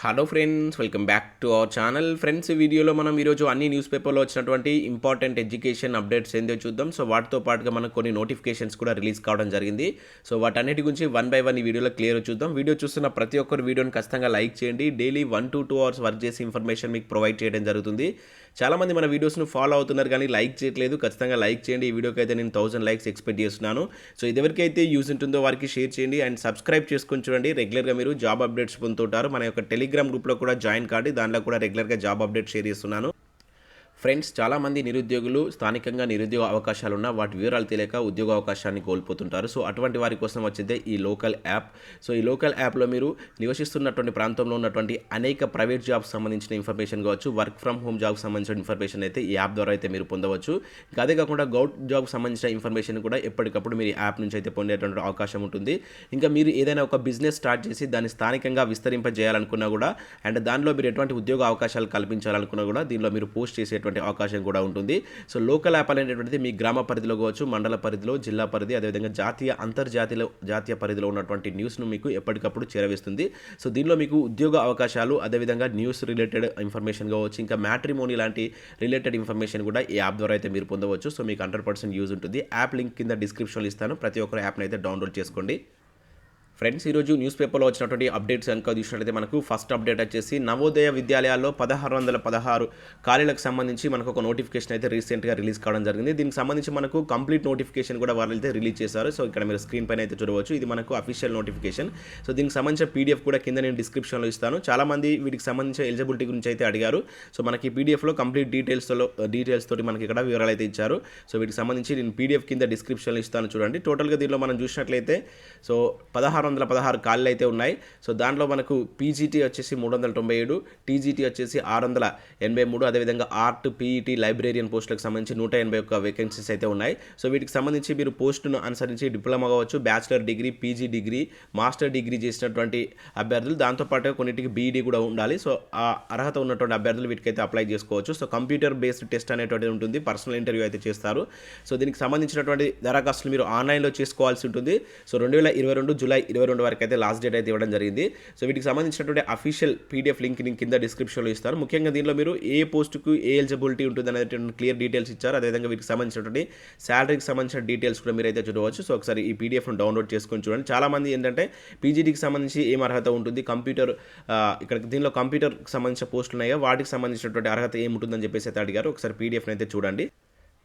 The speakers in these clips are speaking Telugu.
Hello friends, welcome back to our channel. Friends, ఈ వీడియోలో మనం ఈరోజు అన్ని న్యూస్ పేపర్లో వచ్చినటువంటి ఇంపార్టెంట్ ఎడ్యుకేషన్ అప్డేట్స్ ఏందో చూద్దాం. సో వాటితో పాటుగా మనకు కొన్ని నోటిఫికేషన్స్ కూడా రిలీజ్ కావడం జరిగింది. సో వాటన్నిటి గురించి వన్ బై వన్ ఈ వీడియోలో క్లియర్ చూద్దాం. వీడియో చూస్తున్న ప్రతి ఒక్కరు వీడియోని ఖచ్చితంగా లైక్ చేయండి. డైలీ 1 to 2 అవర్స్ వర్క్ చేసి ఇన్ఫర్మేషన్ మీకు ప్రొవైడ్ చేయడం జరుగుతుంది. చాలామంది మన వీడియోస్ను ఫాలో అవుతున్నారు కానీ లైక్ చేయట్లేదు. ఖచ్చితంగా లైక్ చేయండి. ఈ వీడియోకి అయితే నేను 1000 లైక్స్ ఎక్స్పెక్ట్ చేస్తున్నాను. సో ఇది ఎవరికైతే యూజ్ ఉంటుందో వారికి షేర్ చేయండి అండ్ సబ్స్క్రైబ్ చేసుకొని చూడండి. రెగ్యులర్గా మీరు జాబ్ అప్డేట్స్ పొందుతుంటారు. మన యొక్క టెలిగ్రామ్ గ్రూప్లో కూడా జాయిన్ కాండి. దాంట్లో కూడా రెగ్యులర్గా జాబ్ అప్డేట్ షేర్ చేస్తున్నాను. ఫ్రెండ్స్, చాలామంది నిరుద్యోగులు స్థానికంగా నిరుద్యోగ అవకాశాలు ఉన్న వాటి వివరాలు తెలియక ఉద్యోగ అవకాశాన్ని కోల్పోతుంటారు. సో అటువంటి వారి కోసం వచ్చేదే ఈ లోకల్ యాప్. సో ఈ లోకల్ యాప్లో మీరు నివసిస్తున్నటువంటి ప్రాంతంలో ఉన్నటువంటి అనేక ప్రైవేట్ జాబ్స్ సంబంధించిన ఇన్ఫర్మేషన్ కావచ్చు, వర్క్ ఫ్రమ్ హోమ్ జాబ్కి సంబంధించిన ఇన్ఫర్మేషన్ అయితే ఈ యాప్ ద్వారా అయితే మీరు పొందవచ్చు. ఇంకా అదే కాకుండా గవర్నమెంట్ జాబ్కి సంబంధించిన ఇన్ఫర్మేషన్ కూడా ఎప్పటికప్పుడు మీరు ఈ యాప్ నుంచి అయితే పొందేటువంటి అవకాశం ఉంటుంది. ఇంకా మీరు ఏదైనా ఒక బిజినెస్ స్టార్ట్ చేసి దాన్ని స్థానికంగా విస్తరింపజేయాలనుకున్నా కూడా అండ్ దానిలో మీరు ఎటువంటి ఉద్యోగ అవకాశాలు కల్పించాలనుకున్నా కూడా దీనిలో మీరు పోస్ట్ చేసేటువంటి అవకాశం కూడా ఉంటుంది. సో లోకల్ యాప్ అనేటువంటిది మీ గ్రామ పరిధిలో కావచ్చు, మండల పరిధిలో, జిల్లా పరిధి, అదేవిధంగా జాతీయ పరిధిలో ఉన్నటువంటి న్యూస్ను మీకు ఎప్పటికప్పుడు చేరవేస్తుంది. సో దీనిలో మీకు ఉద్యోగ అవకాశాలు, అదేవిధంగా న్యూస్ రిలేటెడ్ ఇన్ఫర్మేషన్ కావచ్చు, ఇంకా మ్యాట్రిమోనీ లాంటి రిలేటెడ్ ఇన్ఫర్మేషన్ కూడా ఈ యాప్ ద్వారా అయితే మీరు పొందవచ్చు. సో మీకు 100% యూజ్ ఉంటుంది. యాప్ లింక్ కింద డిస్క్రిప్షన్లో ఇస్తాను. ప్రతి ఒక్కరు యాప్ని అయితే డౌన్లోడ్ చేసుకోండి. ఫ్రెండ్స్, ఈరోజు న్యూస్ పేపర్లో వచ్చినటువంటి అప్డేట్స్ కనుక చూసినట్లయితే మనకు ఫస్ట్ అప్డేట్ వచ్చేసి నవోదయ విద్యాలయాల్లో 1616 ఖాళీలకు సంబంధించి మనకు ఒక నోటిఫికేషన్ అయితే రీసెంట్గా రిలీజ్ కావడం జరిగింది. దీనికి సంబంధించి మనకు కంప్లీట్ నోటిఫికేషన్ కూడా వాళ్ళు అయితే రిలీజ్ చేశారు. సో ఇక్కడ మీరు స్క్రీన్ పైన అయితే చూడవచ్చు. ఇది మనకు అఫీషియల్ నోటిఫికేషన్. సో దీనికి సంబంధించిన పీడిఎఫ్ కూడా కింద నేను డిస్క్రిప్షన్లో ఇస్తాను. చాలామంది వీటికి సంబంధించిన ఎలిజిబిలిటీ గురించి అయితే అడిగారు. సో మనకి పీడిఎఫ్లో కంప్లీట్ డీటెయిల్స్ తోటి మనకి ఇక్కడ వివరాలు అయితే ఇచ్చారు. సో వీటికి సంబంధించి నేను పీడిఎఫ్ కింద డిస్క్రిప్షన్లో ఇస్తాను చూడండి. టోటల్గా దీనిలో మనం చూసినట్లయితే సో 1616 ఖాళీలు అయితే ఉన్నాయి. సో దాంట్లో మనకు పీజీటీ వచ్చేసి 397, టీజీటీ వచ్చేసి 683, అదేవిధంగా ఆర్ట్, పీఈటీ, లైబ్రేరియన్ పోస్టులకు సంబంధించి 181 వేకెన్సీస్ అయితే ఉన్నాయి. సో వీటికి సంబంధించి మీరు పోస్టును అనుసరించి డిప్లొమా కావచ్చు, bachelor degree, PG degree, master degree చేసినటువంటి అభ్యర్థులు, దాంతోపాటు కొన్నిటికి బీఈడీ కూడా ఉండాలి. సో ఆ అర్హత ఉన్నటువంటి అభ్యర్థులు వీటికైతే అప్లై చేసుకోవచ్చు. సో కంప్యూటర్ బేస్డ్ టెస్ట్ అనేటువంటిది ఉంటుంది. పర్సనల్ ఇంటర్వ్యూ అయితే చేస్తారు. సో దీనికి సంబంధించినటువంటి దరఖాస్తులు మీరు ఆన్లైన్లో చేసుకోవాల్సి ఉంటుంది. సో 2022 జూలై 22 వరకు అయితే లాస్ట్ డేట్ అయితే ఇవ్వడం జరిగింది. సో వీటికి సంబంధించినటువంటి అఫీషియల్ పీడిఎఫ్ లింక్ నేను కింద డిస్క్రిప్షన్లో ఇస్తారు. ముఖ్యంగా దీనిలో మీరు ఏ పోస్టుకు ఏ ఎలిజిబిలిటీ ఉంటుంది అనేటువంటి క్లియర్ డీటెయిల్స్ ఇచ్చారు. అదేవిధంగా వీటికి సంబంధించినటువంటి శాలరీకి సంబంధించిన డీటెయిల్స్ కూడా మీరు అయితే చూడవచ్చు. సో ఒకసారి ఈ పీడిఎఫ్ను డౌన్లోడ్ చేసుకొని చూడండి. చాలామంది ఏంటంటే పీజీడీకి సంబంధించి ఏం అర్హత ఉంటుంది, కంప్యూటర్ ఇక్కడ దీనిలో కంప్యూటర్కి సంబంధించిన పోస్టులు ఉన్నాయో వాటికి సంబంధించినటువంటి అర్హత ఏముంటుందని చెప్పేసి అయితే అడిగారు. ఒకసారి పీడిఎఫ్ని అయితే చూడండి.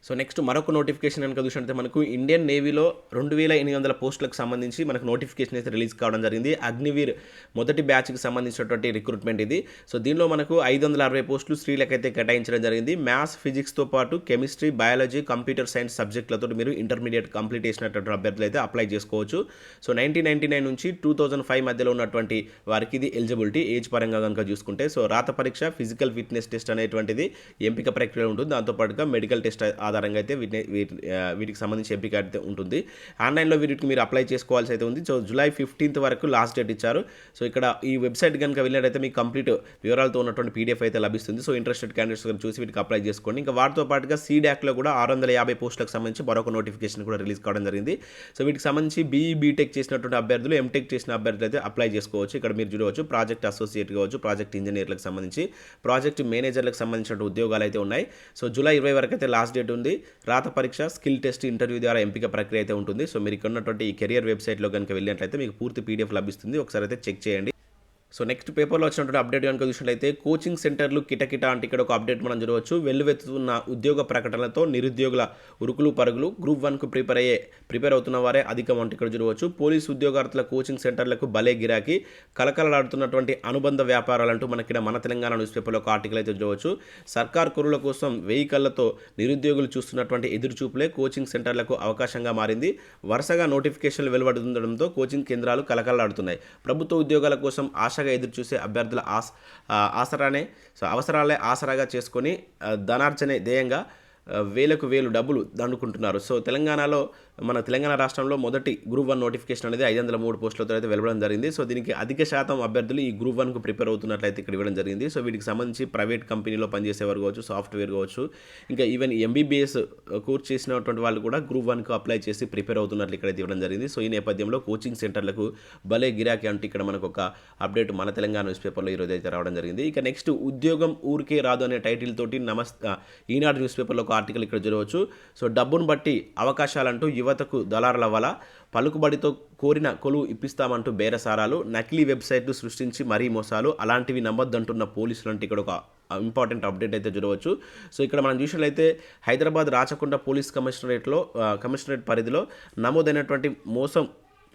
సో నెక్స్ట్ మరొక నోటిఫికేషన్ కనుక చూసినట్లయితే మనకు ఇండియన్ నేవీలో 2800 పోస్టులకు సంబంధించి మనకు నోటిఫికేషన్ అయితే రిలీజ్ కావడం జరిగింది. అగ్నివీర్ మొదటి బ్యాచ్కి సంబంధించినటువంటి రిక్రూట్మెంట్ ఇది. సో దీనిలో మనకు 560 పోస్టులు స్త్రీలకైతే కేటాయించడం జరిగింది. మ్యాథ్స్, ఫిజిక్స్తో పాటు కెమిస్ట్రీ, బయాలజీ, కంప్యూటర్ సైన్స్ సబ్జెక్టులతో మీరు ఇంటర్మీడియట్ కంప్లీట్ చేసినటువంటి అభ్యర్థులు అయితే అప్లై చేసుకోవచ్చు. సో 1999 నుంచి 2005 మధ్యలో ఉన్నటువంటి వారికి ఇది ఎలిజిబిలిటీ ఏజ్ పరంగా కనుక చూసుకుంటే. సో రాత పరీక్ష, ఫిజికల్ ఫిట్నెస్ టెస్ట్ అనేటువంటిది ఎంపిక ప్రక్రియ ఉంటుంది. దాంతోపాటుగా మెడికల్ టెస్ట్ ఆధారంగా అయితే వీటికి సంబంధించి ఎంపిక అయితే ఉంటుంది. ఆన్లైన్లో వీటికి మీరు అప్లై చేసుకోవాల్సి అయితే ఉంది. సో జూలై 15 వరకు లాస్ట్ డేట్ ఇచ్చారు. సో ఇక్కడ ఈ వెబ్సైట్ కనుక వెళ్ళినట్టయితే మీకు కంప్లీట్ వివరాలతో ఉన్నటువంటి పీడిఎఫ్ అయితే లభిస్తుంది. సో ఇంట్రెస్టెడ్ క్యాండిడేట్స్ చూసి వీటికి అప్లై చేసుకోండి. ఇంకా వాటితో పాటుగా సీడాక్లో కూడా 650 పోస్టులకు సంబంధించి మరొక నోటిఫికేషన్ కూడా రిలీజ్ కావడం జరిగింది. సో వీటికి సంబంధించి బీఈ, బీటెక్ చేసినటువంటి అభ్యర్థులు, ఎంటెక్ చేసిన అభ్యర్థులు అయితే అప్లై చేసుకోవచ్చు. ఇక్కడ మీరు చూడవచ్చు ప్రాజెక్ట్ అసోసియేట్ కావచ్చు, ప్రాజెక్ట్ ఇంజనీర్లకు సంబంధించి, ప్రాజెక్ట్ మేనేజర్లకు సంబంధించిన ఉద్యోగాలు అయితే ఉన్నాయి. సో జూలై 20 వరకు అయితే లాస్ట్ డేట్ ఉంది. రాత పరీక్ష, స్కిల్ టెస్ట్, ఇంటర్వ్యూ ద్వారా ఎంపిక ప్రక్రియ అయితే ఉంటుంది. సో మీరు ఇక్కడ ఉన్నటువంటి ఈ కెరియర్ వెబ్సైట్లో కనుక వెళ్ళినట్లయితే మీకు పూర్తి పీడిఎఫ్ లభిస్తుంది. ఒకసారి అయితే చెక్ చేయండి. సో నెక్స్ట్ పేపర్లో వచ్చినటువంటి అప్డేట్ కనుక చూసినట్లయితే కోచింగ్ సెంటర్లు కిటకిట అంటే ఇక్కడ ఒక అప్డేట్ మనం చూడవచ్చు. వెల్లువెత్తుతున్న ఉద్యోగ ప్రకటనలతో నిరుద్యోగుల ఉరుకులు పరుగులు. గ్రూప్ 1కు ప్రిపేర్ అవుతున్న వారే అధికం అంటే ఇక్కడ చూడవచ్చు. పోలీసు ఉద్యోగార్థుల కోచింగ్ సెంటర్లకు భలే గిరాకీ, కలకలలాడుతున్నటువంటి అనుబంధ వ్యాపారాలంటూ మనకి మన తెలంగాణ న్యూస్ పేపర్లో ఒక ఆర్టికల్ అయితే చూడవచ్చు. సర్కార్ కొరుల కోసం 1000 కళ్ళతో నిరుద్యోగులు చూస్తున్నటువంటి ఎదురుచూపులే కోచింగ్ సెంటర్లకు అవకాశంగా మారింది. వరుసగా నోటిఫికేషన్లు వెలువడుతుండడంతో కోచింగ్ కేంద్రాలు కలకలలాడుతున్నాయి. ప్రభుత్వ ఉద్యోగాల కోసం ఆశగా ఎదురు చూసే అభ్యర్థుల అవసరాలే ఆసరాగా చేసుకొని ధనార్జనే ధ్యేయంగా వేలకు వేలు డబ్బులు దండుకుంటున్నారు. సో తెలంగాణలో మన తెలంగాణ రాష్ట్రంలో మొదటి గ్రూప్ 1 నోటిఫికేషన్ అనేది 503 పోస్టులతో అయితే వెలువడం జరిగింది. సో దీనికి అధిక శాతం అభ్యర్థులు ఈ గ్రూప్ 1కు ప్రిపేర్ అవుతున్నట్లయితే ఇక్కడ ఇవ్వడం జరిగింది. సో వీటికి సంబంధించి ప్రైవేట్ కంపెనీలో పనిచేసేవారు కావచ్చు, సాఫ్ట్వేర్ కావచ్చు, ఇంకా ఈవెన్ ఎంబీబీఎస్ కోర్స్ చేసినటువంటి వాళ్ళు కూడా గ్రూప్ 1కు అప్లై చేసి ప్రిపేర్ అవుతున్నట్లు ఇక్కడ ఇవ్వడం జరిగింది. సో ఈ నేపథ్యంలో కోచింగ్ సెంటర్లకు భలే గిరాకీ అంటూ ఇక్కడ మనకు ఒక అప్డేట్ మన తెలంగాణ న్యూస్ పేపర్లో ఈరోజు అయితే రావడం జరిగింది. ఇక నెక్స్ట్ ఉద్యోగం ఊరికే రాదు అనే టైటిల్ తోటి ఈనాడు న్యూస్ పేపర్లో ఒక ఆర్టికల్ ఇక్కడ చూడవచ్చు. సో డబ్బును బట్టి అవకాశాలంటూ యువతకు దళారుల వల్ల పలుకుబడితో కోరిన కొలువు ఇప్పిస్తామంటూ బేరసారాలు, నకిలీ వెబ్సైట్లు సృష్టించి మరీ మోసాలు, అలాంటివి నమ్మొద్దంటున్న పోలీసులు అంటే ఇక్కడ ఒక ఇంపార్టెంట్ అప్డేట్ అయితే చూడవచ్చు. సో ఇక్కడ మనం చూసినట్లయితే హైదరాబాద్ రాచకొండ పోలీస్ కమిషనరేట్ పరిధిలో నమోదైనటువంటి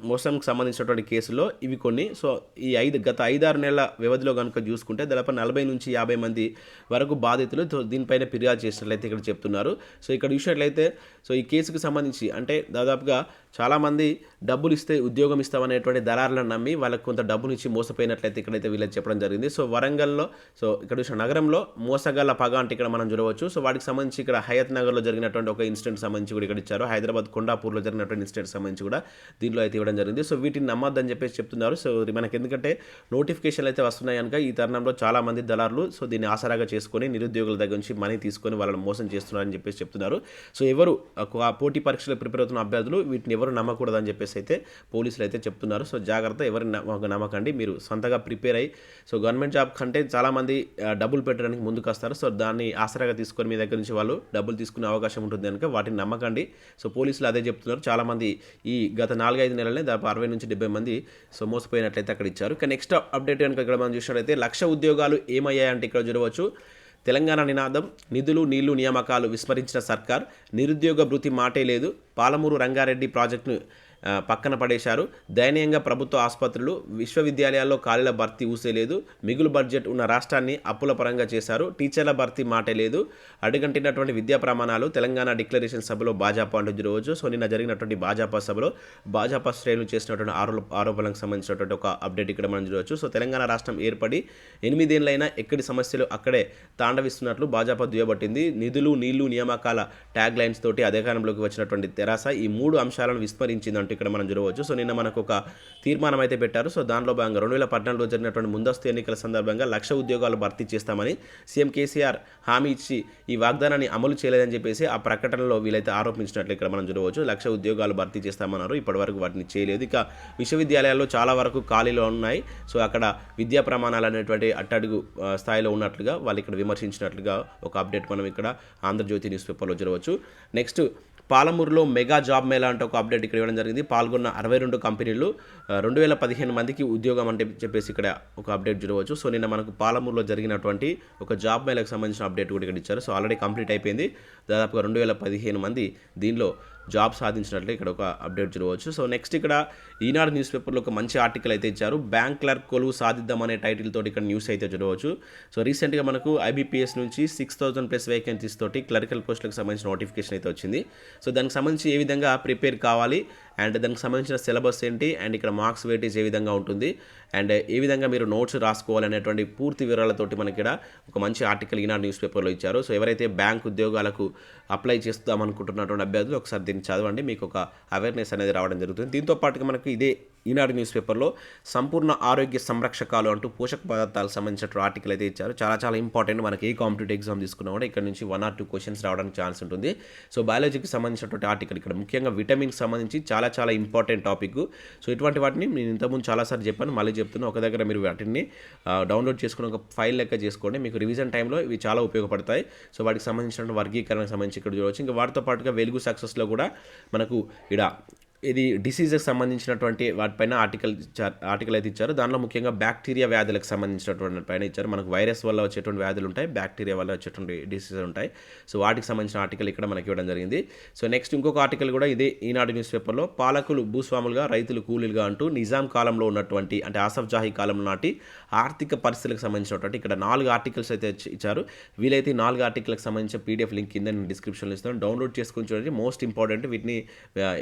మోసంకి సంబంధించినటువంటి కేసులో ఇవి కొన్ని. సో ఈ గత 5-6 నెలల వ్యవధిలో కనుక చూసుకుంటే దాదాపు 40 నుంచి 50 మంది వరకు బాధితులు దీనిపైన ఫిర్యాదు చేసినట్లయితే ఇక్కడ చెప్తున్నారు. సో ఇక్కడ చూసినట్లయితే సో ఈ కేసుకు సంబంధించి అంటే దాదాపుగా చాలామంది డబ్బులు ఇస్తే ఉద్యోగం ఇస్తామనేటువంటి దళారులను నమ్మి వాళ్ళకి కొంత డబ్బులు ఇచ్చి మోసపోయినట్లయితే ఇక్కడైతే వీళ్ళకి చెప్పడం జరిగింది. సో వరంగల్లో సో ఇక్కడ చూసిన నగరంలో మోసగల పగ అంటే ఇక్కడ మనం చూడవచ్చు. సో వాటికి సంబంధించి ఇక్కడ హయత్ నగర్లో జరిగినటువంటి ఒక ఇన్సిడెంట్ సంబంధించి కూడా ఇక్కడ ఇచ్చారు. హైదరాబాద్ కొండాపూర్లో జరిగినటువంటి ఇన్సిడెంట్ సంబంధించి కూడా దీనిలో అయితే ఇవ్వడం జరిగింది. సో వీటిని నమ్మొద్దని చెప్పేసి చెప్తున్నారు. సో మనకి ఎందుకంటే నోటిఫికేషన్లు అయితే వస్తున్నాయి కనుక ఈ తరుణంలో చాలామంది దళారులు సో దీన్ని ఆసరాగా చేసుకొని నిరుద్యోగుల దగ్గర నుంచి మనీ తీసుకొని వాళ్ళని మోసం చేస్తున్నారని చెప్పేసి చెప్తున్నారు. సో ఎవరు పోటీ పరీక్షలు ప్రిపేర్ అవుతున్న అభ్యర్థులు వీటిని ఎవరు నమ్మకూడదని చెప్పేసి అయితే పోలీసులు అయితే చెప్తున్నారు. సో జాగ్రత్త, ఎవరిని నమ్మకండి, మీరు సొంతగా ప్రిపేర్ అయ్యి సో గవర్నమెంట్ జాబ్ కంటే చాలామంది డబ్బులు పెట్టడానికి ముందుకు వస్తారు. సో దాన్ని ఆసరాగా తీసుకొని మీ దగ్గర నుంచి వాళ్ళు డబ్బులు తీసుకునే అవకాశం ఉంటుంది కనుక వాటిని నమ్మకండి. సో పోలీసులు అదే చెప్తున్నారు. చాలామంది ఈ గత 4-5 నెలలనే దాదాపు 60 నుంచి 70 మంది సో మోసపోయినట్లయితే అక్కడ ఇచ్చారు. ఇక నెక్స్ట్ అప్డేట్ కనుక ఇక్కడ మనం చూసినట్లయితే 1,00,000 ఉద్యోగాలు ఏమయ్యాయంటే ఇక్కడ చూడవచ్చు. తెలంగాణ నినాదం నిధులు నీళ్లు నియామకాలు విస్మరించిన సర్కార్, నిరుద్యోగ భృతి మాటే లేదు, పాలమూరు రంగారెడ్డి ప్రాజెక్టును పక్కన పడేశారు, దయనీయంగా ప్రభుత్వ ఆసుపత్రులు విశ్వవిద్యాలయాల్లో ఖాళీల భర్తీ ఊసేలేదు, మిగులు బడ్జెట్ ఉన్న రాష్ట్రాన్ని అప్పుల పరంగా చేశారు, టీచర్ల భర్తీ మాటే లేదు, అడుగంటినటువంటి విద్యా ప్రమాణాలు, తెలంగాణ డిక్లరేషన్ సభలో భాజపా అంటూ చూడవచ్చు. సో నిన్న జరిగినటువంటి భాజపా సభలో భాజపా శ్రేణులు చేసినటువంటి ఆరోపణలకు సంబంధించినటువంటి ఒక అప్డేట్ ఇక్కడ మనం చూడవచ్చు. సో తెలంగాణ రాష్ట్రం ఏర్పడి 8 ఏళ్ళైనా ఎక్కడి సమస్యలు అక్కడే తాండవిస్తున్నట్లు భాజపా దుయ్యబట్టింది. నిధులు నీళ్లు నియామకాల ట్యాగ్ లైన్స్ తోటి అధికారంలోకి వచ్చినటువంటి తెరాస ఈ 3 అంశాలను విస్మరించిందంటూ ఇక్కడ మనం చూడవచ్చు. సో నిన్న మనకు ఒక తీర్మానం అయితే పెట్టారు. సో దానిలో భాగంగా 2014లో జరిగినటువంటి ముందస్తు ఎన్నికల సందర్భంగా 1,00,000 ఉద్యోగాలు భర్తీ చేస్తామని సీఎం కేసీఆర్ హామీ ఇచ్చి ఈ వాగ్దానాన్ని అమలు చేయలేదని చెప్పేసి ఆ ప్రకటనలో వీలైతే ఆరోపించినట్లు ఇక్కడ మనం చూడవచ్చు. 1,00,000 ఉద్యోగాలు భర్తీ చేస్తామన్నారు, ఇప్పటివరకు వాటిని చేయలేదు. ఇక విశ్వవిద్యాలయాల్లో చాలా వరకు ఖాళీలు ఉన్నాయి. సో అక్కడ విద్యా ప్రమాణాలు అనేటువంటి అట్టడుగు స్థాయిలో ఉన్నట్లుగా వాళ్ళు ఇక్కడ విమర్శించినట్లుగా ఒక అప్డేట్ మనం ఇక్కడ ఆంధ్రజ్యోతి న్యూస్ పేపర్లో చూడవచ్చు. నెక్స్ట్ పాలమూరులో మెగా జాబ్ మేళా అంటే ఒక అప్డేట్ ఇక్కడ ఇవ్వడం జరిగింది. పాల్గొన్న 62 కంపెనీలు 2015 మందికి ఉద్యోగం అంటే చెప్పేసి ఇక్కడ ఒక అప్డేట్ చూడవచ్చు. సో నిన్న మనకు పాలమూరులో జరిగినటువంటి ఒక జాబ్ మేళాకు సంబంధించిన అప్డేట్ కూడా ఇక్కడ ఇచ్చారు. సో ఆల్రెడీ కంప్లీట్ అయిపోయింది. దాదాపుగా 2015 మంది దీనిలో జాబ్ సాధించినట్లు ఇక్కడ ఒక అప్డేట్ చూడవచ్చు. సో నెక్స్ట్ ఇక్కడ ఈనాడు న్యూస్ పేపర్లో ఒక మంచి ఆర్టికల్ అయితే ఇచ్చారు. బ్యాంక్ క్లర్క్ కొలువు సాధిద్దామనే టైటిల్ తోటి ఇక్కడ న్యూస్ అయితే చూడవచ్చు. సో రీసెంట్గా మనకు ఐబీపీఎస్ నుంచి 6,000+ వేకెన్సీస్ తోటి క్లరికల్ పోస్టులకు సంబంధించిన నోటిఫికేషన్ అయితే వచ్చింది. సో దానికి సంబంధించి ఏ విధంగా ప్రిపేర్ కావాలి అండ్ దానికి సంబంధించిన సిలబస్ ఏంటి అండ్ ఇక్కడ మార్క్స్ వెయిటేజ్ ఏ విధంగా ఉంటుంది అండ్ ఏ విధంగా మీరు నోట్స్ రాసుకోవాలనేటువంటి పూర్తి వివరాలతోటి మనకి ఇక్కడ ఒక మంచి ఆర్టికల్ ఈనాడు న్యూస్ పేపర్లో ఇచ్చారు. సో ఎవరైతే బ్యాంక్ ఉద్యోగాలకు అప్లై చేస్తామనుకుంటున్నటువంటి అభ్యర్థులు ఒకసారి దీన్ని చదవండి, మీకు ఒక అవేర్నెస్ అనేది రావడం జరుగుతుంది. దీంతో పాటుగా మనకు ఇదే ఈనాడు న్యూస్ పేపర్లో సంపూర్ణ ఆరోగ్య సంరక్షకాలు అంటూ పోషక పదార్థాలకు సంబంధించిన ఆర్టికల్ అయితే ఇచ్చారు. చాలా ఇంపార్టెంట్. మనకి ఏ కాంపిటేటివ్ ఎగ్జామ్ తీసుకున్నా కూడా ఇక్కడ నుంచి 1 or 2 క్వశ్చన్స్ రావడానికి ఛాన్స్ ఉంటుంది. సో బయాలజీకి సంబంధించినటువంటి ఆర్టికల్ ఇక్కడ ముఖ్యంగా విటమిన్కి సంబంధించి చాలా ఇంపార్టెంట్ టాపిక్. సో ఇటువంటి వాటిని నేను ఇంతకుముందు చాలాసార్లు చెప్పాను, మళ్ళీ చెప్తున్నా. ఒక దగ్గర మీరు వాటిని డౌన్లోడ్ చేసుకుని ఒక ఫైల్ లెక్క చేసుకోండి, మీకు రివిజన్ టైంలో ఇవి చాలా ఉపయోగపడతాయి. సో వాటికి సంబంధించిన వర్గీకరణకు సంబంధించి ఇక్కడ చూడవచ్చు. ఇంకా వాటితో పాటుగా వెలుగు సక్సెస్లో కూడా మనకు ఇక్కడ ఇది డిసీజెస్ సంబంధించినటువంటి వాటిపైన ఆర్టికల్ అయితే ఇచ్చారు. దానిలో ముఖ్యంగా బ్యాక్టీరియా వ్యాధులకు సంబంధించినటువంటి పైన ఇచ్చారు. మనకు వైరస్ వల్ల వచ్చేటువంటి వ్యాధులు ఉంటాయి, బ్యాక్టీరియా వల్ల వచ్చేటువంటి డిసీజెస్ ఉంటాయి. సో వాటికి సంబంధించిన ఆర్టికల్ ఇక్కడ మనకి ఇవ్వడం జరిగింది. సో నెక్స్ట్ ఇంకొక ఆర్టికల్ కూడా ఇదే ఈనాడు న్యూస్ పేపర్లో పాలకులు భూస్వాములుగా రైతులు కూలీలుగా అంటూ నిజాం కాలంలో ఉన్నటువంటి అంటే ఆసఫ్ జాహీ కాలం నాటి ఆర్థిక పరిస్థితులకు సంబంధించినటువంటి ఇక్కడ 4 ఆర్టికల్స్ అయితే ఇచ్చారు. వీలైతే 4 ఆర్టికల్కి సంబంధించిన పీడిఎఫ్ లింక్ కింద నేను డిస్క్రిప్షన్లో ఇస్తాను, డౌన్లోడ్ చేసుకుని చూడండి. మోస్ట్ ఇంపార్టెంట్, వీటిని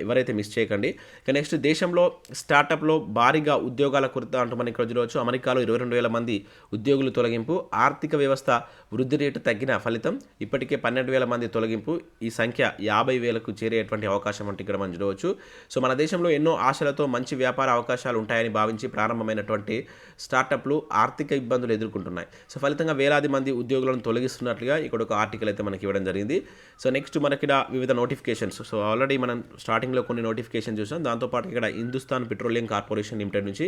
ఎవరైతే మిస్ చేయకండి. చేయకండి. ఇక నెక్స్ట్ దేశంలో స్టార్టప్లో భారీగా ఉద్యోగాల కొరత అంటూ మనకి ఇక్కడ చూడవచ్చు. అమెరికాలో 22,000 మంది ఉద్యోగులు తొలగింపు, ఆర్థిక వ్యవస్థ వృద్ధి రేటు తగ్గిన ఫలితం, ఇప్పటికే 12,000 మంది తొలగింపు, ఈ సంఖ్య 50,000కు చేరేటువంటి అవకాశం అంటే ఇక్కడ మనం చూడవచ్చు. సో మన దేశంలో ఎన్నో ఆశలతో మంచి వ్యాపార అవకాశాలు ఉంటాయని భావించి ప్రారంభమైనటువంటి స్టార్టప్లు ఆర్థిక ఇబ్బందులు ఎదుర్కొంటున్నాయి. సో ఫలితంగా వేలాది మంది ఉద్యోగులను తొలగిస్తున్నట్లుగా ఇక్కడ ఒక ఆర్టికల్ అయితే మనకి ఇవ్వడం జరిగింది. సో నెక్స్ట్ మనకి ఇక్కడ వివిధ నోటిఫికేషన్స్. సో ఆల్రెడీ మనం స్టార్టింగ్లో కొన్ని నోటిఫికేషన్ చూసాం. దాంతోపాటు ఇక్కడ హిందుస్థాన్ పెట్రోలియం కార్పొరేషన్ లిమిటెడ్ నుంచి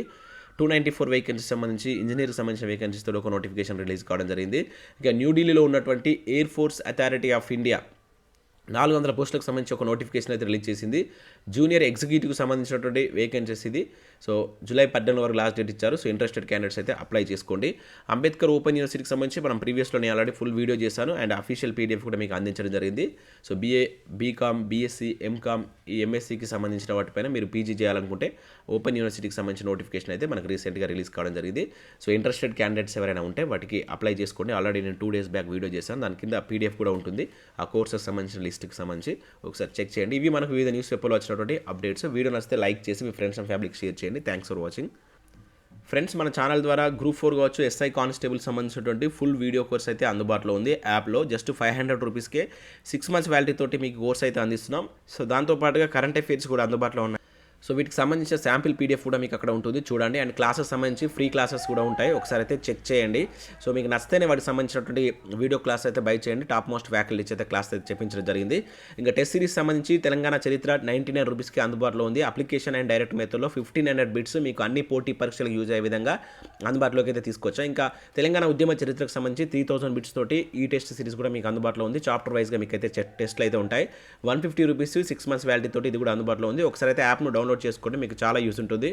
294 వేకెన్సీస్ సంబంధించి ఇంజనీర్కి సంబంధించిన వేకెన్సీస్తో ఒక నోటిఫికేషన్ రిలీజ్ కావడం జరిగింది. ఇక న్యూఢిల్లీలో ఉన్నటువంటి air force authority of India 400 పోస్టులకు సంబంధించి ఒక నోటిఫికేషన్ అయితే రిలీజ్ చేసింది. జూనియర్ ఎగ్జిక్యూటివ్కి సంబంధించినటువంటి వేకెన్సీస్ ఇది. సో జూలై 18 వరకు లాస్ట్ డేట్ ఇచ్చారు. సో ఇంట్రెస్టెడ్ క్యాండిడేట్స్ అయితే అప్లై చేసుకోండి. అంబేద్కర్ ఓపెన్ యూనివర్సిటీకి సంబంధించి మనం ప్రీవియస్లో నేను ఆల్రెడీ ఫుల్ వీడియో చేశాను అండ్ అఫీషియల్ పీడిఎఫ్ కూడా మీకు అందించడం జరిగింది. So BA, BCom, BSc, MCom, ఈ ఎంఎస్సీకి సంబంధించిన వాటిపైన మీరు పీజీ చేయాలనుకుంటే ఓపెన్ యూనివర్సిటీకి సంబంధించిన నోటిఫికేషన్ అయితే మనకు రీసెంట్గా రిలీజ్ కావడం జరిగింది. సో ఇంట్రెస్టెడ్ క్యాండిడేట్స్ ఎవరైనా ఉంటే వాటికి అప్లై చేసుకోండి. ఆల్రెడీ నేను 2 days బ్యాక్ వీడియో చేశాను. దాని కింద పీడిఎఫ్ కూడా ఉంటుంది. ఆ కోర్సెస్ సంబంధించిన లిస్ట్కి సంబంధించి ఒకసారి చెక్ చేయండి. ఇవి మనకు వివిధ న్యూస్ పేపర్లో వచ్చినటువంటి అప్డేట్స్. వీడియో నచ్చితే లైక్ చేసి మీ ఫ్రెండ్స్ అండ్ ఫ్యామిలీకి షేర్ చేయండి. Thanks for watching. ఫ్రెండ్స్, మన ఛానల్ ద్వారా గ్రూప్ 4 కావచ్చు, ఎస్ఐ కానిస్టేబుల్ సంబంధించినటువంటి ఫుల్ వీడియో కోర్స్ అయితే అందుబాటులో ఉంది. యాప్లో జస్ట్ 500 రూపీస్కే 6 months వ్యాలిటీ తోటి మీకు కోర్స్ అయితే అందిస్తున్నాం. సో దాంతోపాటుగా కరెంట్ అఫైర్స్ కూడా అందుబాటులో ఉన్నాయి. సో వీటికి సంబంధించిన శాంపిల్ పీడిఎఫ్ కూడా మీకు అక్కడ ఉంటుంది, చూడండి. అండ్ క్లాసెస్ సంబంధించి ఫ్రీ క్లాసెస్ కూడా ఉంటాయి, ఒకసారి అయితే చెక్ చేయండి. సో మీకు నచ్చితేనే వాటికి సంబంధించినటువంటి వీడియో క్లాస్ అయితే బై చేయండి. టాప్ మోస్ట్ ఫ్యాకల్టీ అయితే క్లాస్ అయితే చెప్పించడం జరిగింది. ఇంకా టెస్ట్ సిరీస్ సంబంధించి తెలంగాణ చరిత్ర 99 రూపీస్కి అందుబాటులో ఉంది. అప్లికేషన్ అండ్ డైరెక్ట్ మెథడ్లో 1500 బిట్స్ మీకు అన్ని పోటీ పరీక్షలకు యూజ్ అయ్యే విధంగా అందుబాటులోకి అయితే తీసుకొచ్చా. ఇంకా తెలంగాణ ఉద్యమ చరిత్రకు సంబంధించి 3000 బిట్స్ తోటి ఈ టెస్ట్ సిరీస్ కూడా మీకు అందుబాటులో ఉంది. చాప్టర్ వైజ్గా మీకు అయితే టెస్ట్లు అయితే ఉంటాయి. 150 రూపీస్ 6 months వ్యాలిటీ తోటి ఇది కూడా అందుబాటులో ఉంది. ఒకసారి అయితే యాప్ను డౌన్లోడ్ చేసుకోండి, మీకు చాలా యూస్ ఉంటుంది.